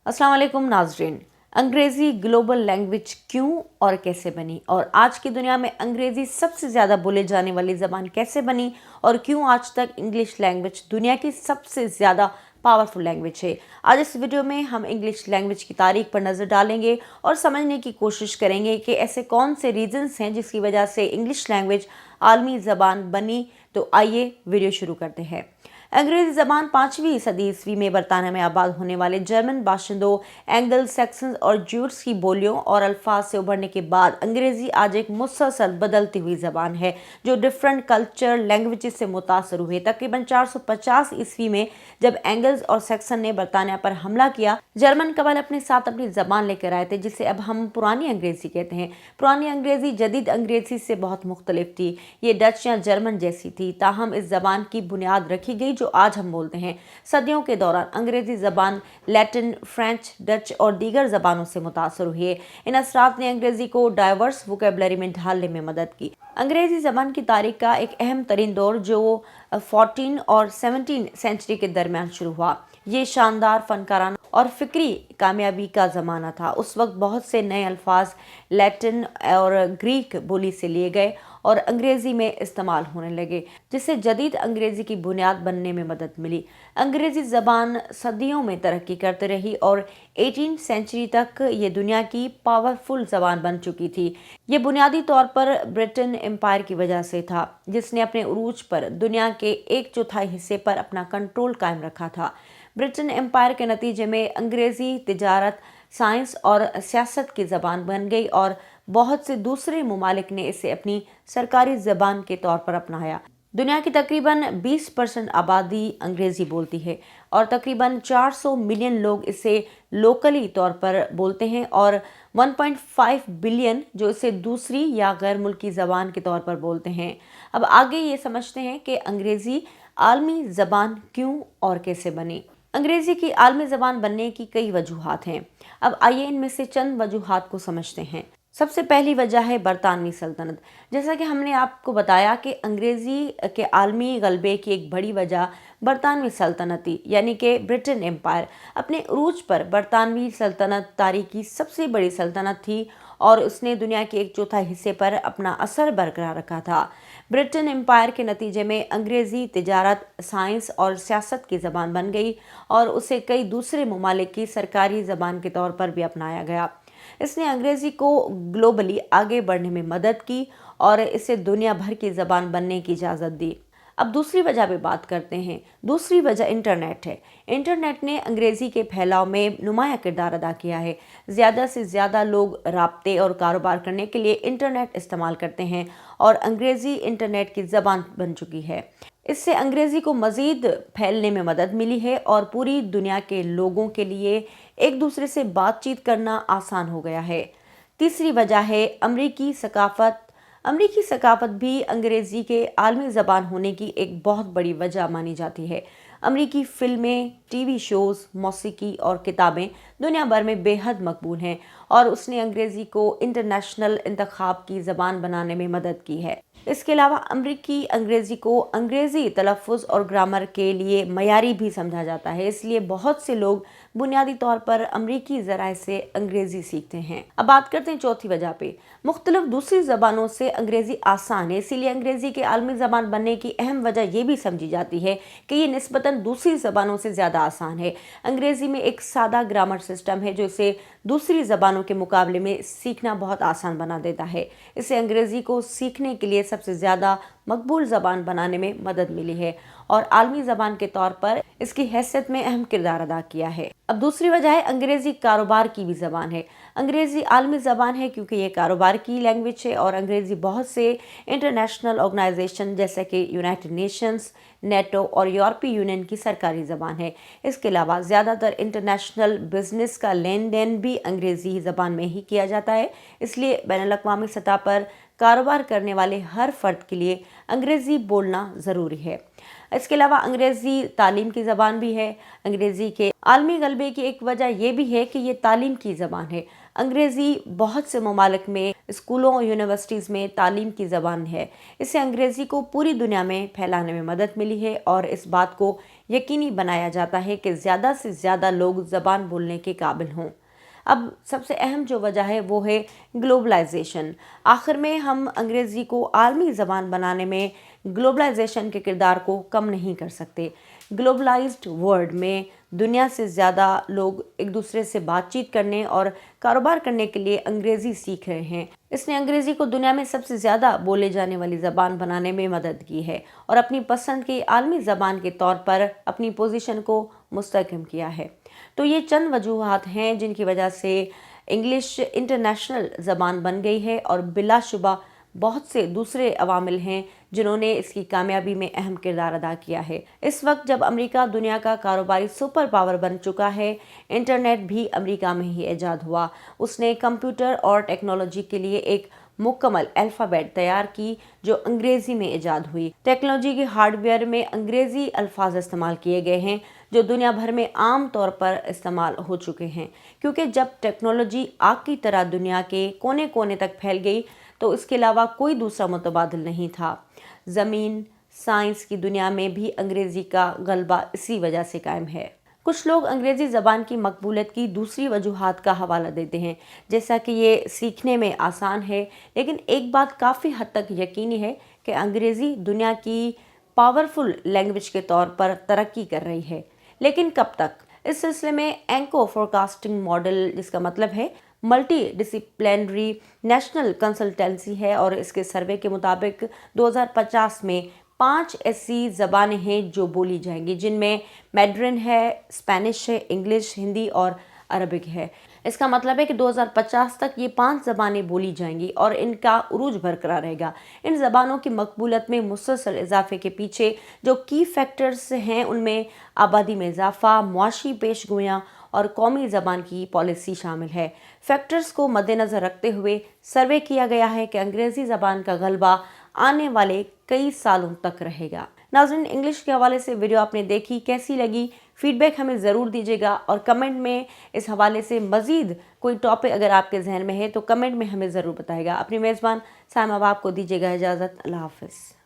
अस्सलाम वालेकुम नाज़रीन। अंग्रेज़ी ग्लोबल लैंग्वेज क्यों और कैसे बनी, और आज की दुनिया में अंग्रेज़ी सबसे ज़्यादा बोले जाने वाली ज़बान कैसे बनी, और क्यों आज तक इंग्लिश लैंग्वेज दुनिया की सबसे ज़्यादा पावरफुल लैंग्वेज है। आज इस वीडियो में हम इंग्लिश लैंग्वेज की तारीख पर नज़र डालेंगे और समझने की कोशिश करेंगे कि ऐसे कौन से रीजंस हैं जिसकी वजह से इंग्लिश लैंग्वेज आलमी ज़बान बनी। तो आइए वीडियो शुरू करते हैं। अंग्रेजी ज़बान 5वीं सदी ईस्वी में बरतानिया में आबाद होने वाले जर्मन बाशिंदों, एंगल सैक्सन्स और ज्यूट्स की बोलियों और अल्फाज से उभरने के बाद अंग्रेज़ी आज एक मुसलसल बदलती हुई ज़बान है जो डिफरेंट कल्चर लैंग्वेजेस से मुतासर हुए। तकरीबन 450 ईस्वी में जब एंगल्स और सैक्सन ने बरतानिया पर हमला किया, जर्मन कबाइल अपने साथ अपनी ज़बान लेकर आए थे जिसे अब हम पुरानी अंग्रेज़ी कहते हैं। पुरानी अंग्रेज़ी जदीद अंग्रेज़ी से बहुत मुख्तलिफ थी। ये डच या जर्मन जैसी थी, ताहम इस ज़बान की बुनियाद रखी गई जो आज हम बोलते हैं। सदियों के दौरान अंग्रेजी ज़बान लैटिन, फ्रेंच, डच और दीगर ज़बानों से मुतासर हुई है। इन असरात ने अंग्रेजी को डाइवर्स वोकेबलरी में ढालने में मदद की। अंग्रेजी ज़बान की तारीख का एक अहम तरीन दौर जो 14 और 17 सेंचुरी के दरमियान शुरू हुआ। ये शानदार फनकाराना और फिक्री कामयाबी का ज़माना था। उस वक्त बहुत से नए अल्फाज लैटिन और ग्रीक बोली से लिए गए और अंग्रेज़ी में इस्तेमाल होने लगे, जिससे जदीद अंग्रेज़ी की बुनियाद बनने में मदद मिली। अंग्रेज़ी ज़बान सदियों में तरक्की करती रही और 18 सेंचुरी तक ये दुनिया की पावरफुल ज़बान बन चुकी थी। ये बुनियादी तौर पर ब्रिटेन एम्पायर की वजह से था, जिसने अपने उरूज पर दुनिया के 1/4 हिस्से पर अपना कंट्रोल कायम रखा था। ब्रिटेन एम्पायर के नतीजे में अंग्रेज़ी तिजारत, साइंस और सियासत की ज़बान बन गई और बहुत से दूसरे ममालिक ने इसे अपनी सरकारी ज़बान के तौर पर अपनाया। दुनिया की तकरीबन 20% आबादी अंग्रेज़ी बोलती है और तकरीबन 400 मिलियन लोग इसे लोकली तौर पर बोलते हैं और 1.5 बिलियन जो इसे दूसरी या गैर मुल्की ज़बान के तौर पर बोलते हैं। अब आगे ये समझते हैं कि अंग्रेज़ी आलमी ज़बान क्यों और कैसे बनी। अंग्रेज़ी की आलमी ज़बान बनने की कई वजूहात हैं। अब आइए इनमें से चंद वजूहात को समझते हैं। सबसे पहली वजह है बरतानवी सल्तनत। जैसा कि हमने आपको बताया कि अंग्रेज़ी के आलमी गलबे की एक बड़ी वजह बरतानवी सल्तनत थी, यानी कि ब्रिटेन एम्पायर। अपने उरूज पर बरतानवी सल्तनत तारीख की सबसे बड़ी सल्तनत थी और उसने दुनिया के 1/4 हिस्से पर अपना असर बरकरार रखा था। ब्रिटेन एम्पायर के नतीजे में अंग्रेज़ी तिजारत, साइंस और सियासत की ज़बान बन गई और उसे कई दूसरे ममालिक की सरकारी ज़बान के तौर पर भी अपनाया गया। इसने अंग्रेज़ी को ग्लोबली आगे बढ़ने में मदद की और इसे दुनिया भर की ज़बान बनने की इजाज़त दी। अब दूसरी वजह पे बात करते हैं। दूसरी वजह इंटरनेट है। इंटरनेट ने अंग्रेज़ी के फैलाव में नुमाया किरदार अदा किया है। ज़्यादा से ज़्यादा लोग राब्ते और कारोबार करने के लिए इंटरनेट इस्तेमाल करते हैं और अंग्रेज़ी इंटरनेट की ज़बान बन चुकी है। इससे अंग्रेज़ी को मज़ीद फैलने में मदद मिली है और पूरी दुनिया के लोगों के लिए एक दूसरे से बातचीत करना आसान हो गया है। तीसरी वजह है अमरीकी सकाफ़त। अमरीकी सकाफ़त भी अंग्रेज़ी के आलमी ज़बान होने की एक बहुत बड़ी वजह मानी जाती है। अमरीकी फ़िल्में, टीवी शोज़, मौसीकी और किताबें दुनिया भर में बेहद मकबूल हैं और उसने अंग्रेज़ी को इंटरनेशनल इंतखाब की ज़बान बनाने में मदद की है। इसके अलावा अमरीकी अंग्रेज़ी को अंग्रेज़ी तलफ़्फ़ुज़ और ग्रामर के लिए मयारी भी समझा जाता है, इसलिए बहुत से लोग बुनियादी तौर पर अमरीकी ज़राए से अंग्रेज़ी सीखते हैं। अब बात करते हैं चौथी वजह पे। मुख्तलिफ दूसरी ज़बानों से अंग्रेज़ी आसान है, इसीलिए अंग्रेज़ी के आलमी ज़बान बनने की अहम वजह ये भी समझी जाती है कि ये निस्बतन दूसरी ज़बानों से ज़्यादा आसान है। अंग्रेज़ी में एक सादा ग्रामर सिस्टम है जो इसे दूसरी ज़बानों के मुकाबले में सीखना बहुत आसान बना देता है। इसे अंग्रेज़ी को सीखने के लिए सबसे ज़्यादा मकबूल ज़बान बनाने में मदद मिली है और आलमी ज़बान के तौर पर इसकी हैसियत में अहम किरदार अदा किया है। अब दूसरी वजह है अंग्रेज़ी कारोबार की भी ज़बान है। अंग्रेज़ी आलमी ज़बान है क्योंकि ये कारोबार की लैंग्वेज है और अंग्रेज़ी बहुत से इंटरनेशनल ऑर्गेनाइजेशन जैसे कि यूनाइटेड नेशंस, नेटो और यूरोपीय यूनियन की सरकारी ज़बान है। इसके अलावा ज़्यादातर इंटरनेशनल बिजनेस का लेन देन भी अंग्रेज़ी ज़बान में ही किया जाता है, इसलिए बैनुल-अक़वामी सतह पर कारोबार करने वाले हर फर्द के लिए अंग्रेज़ी बोलना ज़रूरी है। इसके अलावा अंग्रेज़ी तालीम की ज़बान भी है। अंग्रेज़ी के आलमी गलबे की एक वजह यह भी है कि ये तालीम की ज़बान है। अंग्रेज़ी बहुत से ममालिक में स्कूलों और यूनिवर्सिटीज़ में तालीम की ज़बान है। इससे अंग्रेज़ी को पूरी दुनिया में फैलाने में मदद मिली है और इस बात को यकीनी बनाया जाता है कि ज़्यादा से ज़्यादा लोग ज़बान बोलने के काबिल हों। अब सबसे अहम जो वजह है वो है ग्लोबलाइजेशन। आखिर में हम अंग्रेज़ी को आलमी ज़बान बनाने में ग्लोबलाइजेशन के किरदार को कम नहीं कर सकते। ग्लोबलाइज्ड वर्ल्ड में दुनिया से ज़्यादा लोग एक दूसरे से बातचीत करने और कारोबार करने के लिए अंग्रेज़ी सीख रहे हैं। इसने अंग्रेज़ी को दुनिया में सबसे ज़्यादा बोले जाने वाली ज़बान बनाने में मदद की है और अपनी पसंद की आलमी ज़बान के तौर पर अपनी पोजीशन को मुस्तहकम किया है। तो ये चंद वजूहात हैं जिनकी वजह से इंग्लिश इंटरनेशनल ज़बान बन गई है और बिलाशुबा बहुत से दूसरे अवामिल हैं जिन्होंने इसकी कामयाबी में अहम किरदार अदा किया है। इस वक्त जब अमेरिका दुनिया का कारोबारी सुपर पावर बन चुका है, इंटरनेट भी अमेरिका में ही ईजाद हुआ। उसने कंप्यूटर और टेक्नोलॉजी के लिए एक मुकम्मल अल्फ़ाबेट तैयार की जो अंग्रेज़ी में ईजाद हुई। टेक्नोलॉजी के हार्डवेयर में अंग्रेज़ी अल्फाज इस्तेमाल किए गए हैं जो दुनिया भर में आम तौर पर इस्तेमाल हो चुके हैं, क्योंकि जब टेक्नोलॉजी आग की तरह दुनिया के कोने कोने तक फैल गई तो इसके अलावा कोई दूसरा मुतबादिल नहीं था। ज़मीन साइंस की दुनिया में भी अंग्रेज़ी का गलबा इसी वजह से कायम है। कुछ लोग अंग्रेज़ी ज़बान की मकबूलियत की दूसरी वजूहात का हवाला देते हैं, जैसा कि ये सीखने में आसान है, लेकिन एक बात काफ़ी हद तक यकीनी है कि अंग्रेज़ी दुनिया की पावरफुल लैंग्वेज के तौर पर तरक्की कर रही है। लेकिन कब तक? इस सिलसिले में एंको फोरकास्टिंग मॉडल, जिसका मतलब है मल्टी डिसिप्लिनरी नेशनल कंसल्टेंसी है, और इसके सर्वे के मुताबिक 2050 में 5 ऐसी ज़बानें हैं जो बोली जाएंगी, जिनमें मैड्रिन है, स्पेनिश है, इंग्लिश, हिंदी और अरबिक है। इसका मतलब है कि 2050 तक ये 5 ज़बानें बोली जाएंगी और इनका उरूज बरकरार रहेगा। इन ज़बानों की मकबूलियत में मुसलसल इजाफे के पीछे जो की फैक्टर्स हैं उनमें आबादी में इजाफा, मुआशी पेशगोइयाँ और कौमी ज़बान की पॉलिसी शामिल है। फैक्टर्स को मद्देनज़र रखते हुए सर्वे किया गया है कि अंग्रेज़ी ज़बान का गलबा आने वाले कई सालों तक रहेगा। नाज़रीन, इंग्लिश के हवाले से वीडियो आपने देखी, कैसी लगी? फीडबैक हमें ज़रूर दीजिएगा और कमेंट में इस हवाले से मज़ीद कोई टॉपिक अगर आपके जहन में है तो कमेंट में हमें ज़रूर बताइएगा। अपनी मेज़बान साइमा बाब को दीजिएगा इजाज़त। अल्लाह हाफ़िज़।